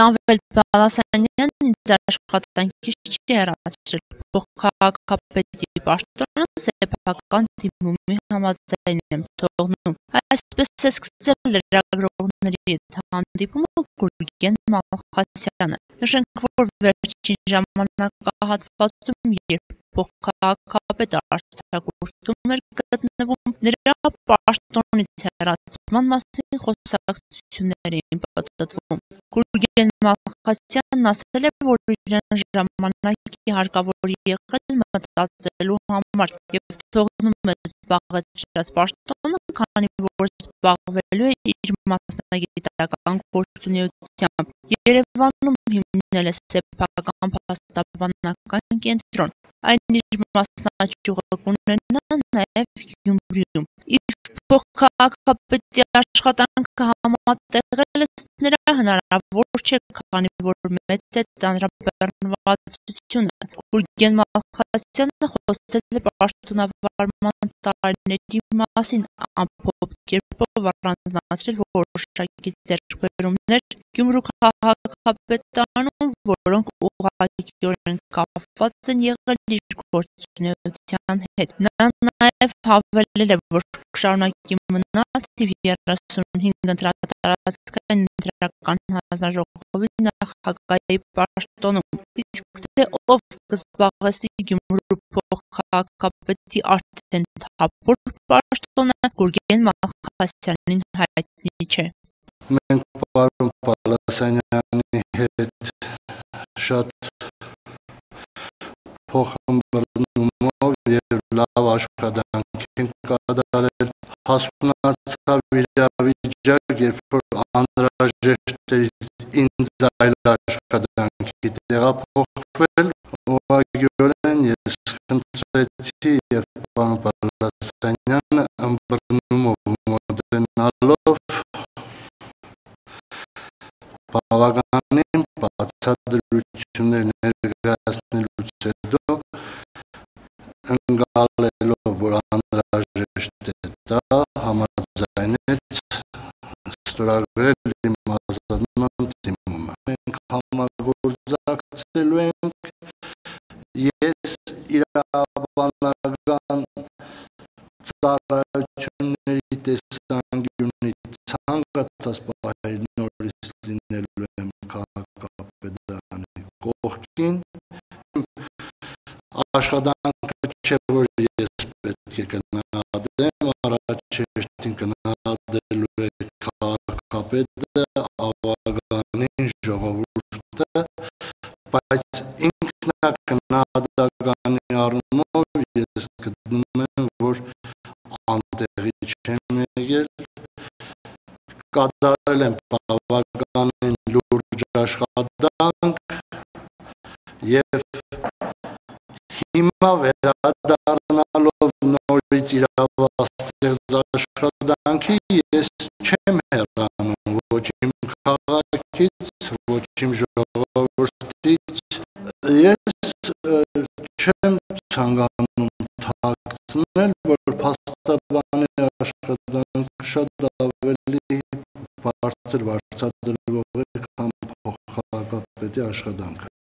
Տանվել Բալասանյանն ինձ աշխատանքից չի հեռացրել, փոխքաղաքապետի պաշտոնը սեփական դիմումի համաձայն եմ թողնում։ Այսպես է սկսել լրագրողների հետ հանդիպումը Գուրգեն Մալխասյանը։ Նշենք, որ վերջին ժամանակահատվածում, երբ փոխքաղաքապետը արձակուրդում էր գտնվում, նրա պաշտոնից հեռացման մասին խոսակցություններ էին պտտվում։ Գուրգեն Մալխասյանն ասել է, որ իրեն ժամանակի հարկավոր եղել մտածելու համար և թողնում է զբաղեցրած պաշտոնը, քանի որ զբաղվելու է իր մասնագիտական գործունեությամբ։ Երևանում հիմնել է սեփական փաստաբանական կենտրոն, այն իր մասնաճյուղը կունենա նաև Գյումրիում։ Իսկ փոխքաղաքապետի աշխատանքը համատեղել նրա հնարավոր չէ, քանի որ մեծ է ծանրաբեռնվածությունը։ Գուրգեն Մալխասյանը խոսել է պաշտոնավարման տարիների մասին, ամփոփ կերպով առանձնացրել որոշակի ձեռքբերումներ Գյումրու քաղաքապետարանում, որոնք ուղղակիորեն կապված են եղել իր գործունեության հետ։ Նա նաև հավելել է, որ կշարունակի մնալ թիվ 35 ընտրատարածքային ընտրական հանձնաժողովի նախագահի պաշտոնում։ Իսկ թե ով կզբաղեցնի Գյումրու փոխքաղաքապետի արդեն թափուր պաշտոնը, Գուրգեն Մալխասյանին հայտնի չէ։ Մենք պարոն Բալասանյանի հետ շատ փոխըմբռնումով և լավ աշխատանք ենք կատարել, հասունացավ իրավիճակ, երբ որ անհրաժեշտ էր ինձ այլ աշխատանքի տեղափոխվել, ուղղակիորեն ես խնդրեցի և պարոն Բալասանյանը ըմբռնումով մոտենալով բավականին բացատրություններ ներկայացնելուց հետո ընկալելով, որ անհրաժեշտ է դա, համաձայնեց ստորագրել իմ ազատման դիմումը։ Մենք համագործակցելու ենք, ես իրավաբանական ծառայությունների տեսանկյունից ցանկացած պահի նորից լինելու եմ քաղաքապետարանի կողքին։ Աշխատանքը չէ, որ ես պետք է գնահատեմ, առաջ հերթին գնահատելու է քաղաքապետը, ավագանին, ժողովուրդը, բայց ինքնագնահատականի առումով ես գտնում եմ, որ անտեղի չեմ եկել, կատարել եմ բավականին լուրջ աշխատանք և հիմա վերադառնալով նորից իրավաստեղծ աշխատանքի, ես չեմ հեռանում ոչ իմ քաղաքից, ոչ իմ ժողովրդից, ես չեմ ցանկանում թաքցնել, որ փաստաբանի աշխատանքը շատ ավելի բարձր վարձատրվող է, քան փոխքաղաքապետի աշխատանքը։